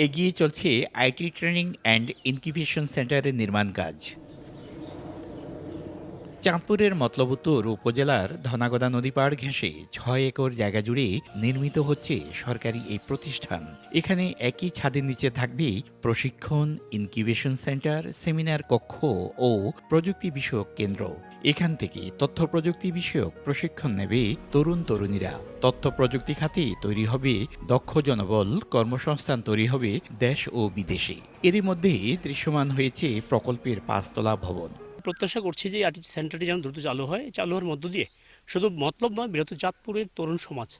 এগিয়ে চলছে IT training and incubation সেন্টারের নির্মাণ কাজ। চাঁদপুরের মতলবুত্তর উপজেলার ধনাগদা নদী পাড় ঘেঁষে ৬ একর জায়গা জুড়ে নির্মিত হচ্ছে সরকারি এই প্রতিষ্ঠান। এখানে একই ছাদের নিচে থাকবে প্রশিক্ষণ, ইনকিউবেশন সেন্টার, সেমিনার কক্ষ ও প্রযুক্তি বিষয়ক কেন্দ্র। এখান থেকে তথ্য প্রযুক্তি বিষয়ক প্রশিক্ষণ নেবে তরুণীরা। তথ্য প্রযুক্তি খাতে তৈরি হবে দক্ষ জনবল, কর্মসংস্থান তৈরি হবে দেশ ও বিদেশে। এরই মধ্যে দৃশ্যমান হয়েছে প্রকল্পের ৫ তলা ভবন। প্রত্যাশা করছি যে আর্টি সেন্টারটি যেন দ্রুত চালু হয়। চালু হওয়ার মধ্য দিয়ে শুধু মতলব নয়, বৃহত্তর চাঁদপুরের তরুণ সমাজ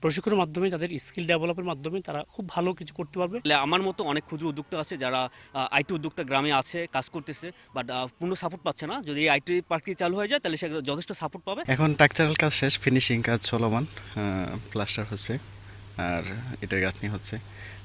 প্রশিক্ষণের মাধ্যমে, তাদের স্কিল ডেভেলপের মাধ্যমে তারা খুব ভালো কিছু করতে পারবে। আমার মতো অনেক ক্ষুদ্র উদ্যোক্তা আছে যারা আইটি উদ্যোক্তা গ্রামে আছে, কাজ করতেছে, বাট পূর্ণ সাপোর্ট পাচ্ছে না। যদি এই আইটি পার্কটি চালু হয়ে যায় তাহলে সে যথেষ্ট সাপোর্ট পাবে। এখন স্ট্রাকচারাল কাজ শেষ, ফিনিশিং কাজ চলমান, প্লাস্টার হচ্ছে আর এটার গাঁথনি হচ্ছে,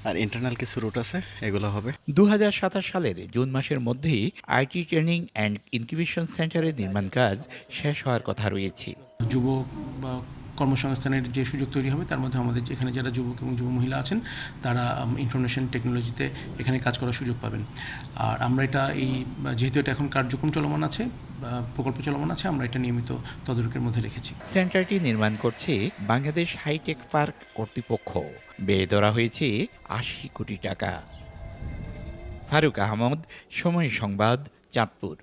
আর ইন্টারনাল কিছু রুট আছে, এগুলো হবে। ২০২৭ সালের জুন মাসের মধ্যেই আইটি ট্রেনিং অ্যান্ড ইনকিউবেশন সেন্টারের নির্মাণ কাজ শেষ হওয়ার কথা রয়েছে। যুবক বা কর্মসংস্থানের যে সুযোগ তৈরি হবে, তার মধ্যে আমাদের এখানে যারা যুবক এবং যুব মহিলা আছেন তারা ইনফরমেশন টেকনোলজিতে এখানে কাজ করার সুযোগ পাবেন। আর আমরা এটা যেহেতু এটা এখন কার্যক্রম চলমান আছে, প্রকল্প চলমান আছে, আমরা এটা নিয়মিত তদারকির মধ্যে রেখেছি। সেন্টারটি নির্মাণ করছে বাংলাদেশ হাইটেক পার্ক কর্তৃপক্ষ। ব্যয় ধরা হয়েছে ৮০ কোটি টাকা। ফারুক আহমদ, সময় সংবাদ, চাঁদপুর।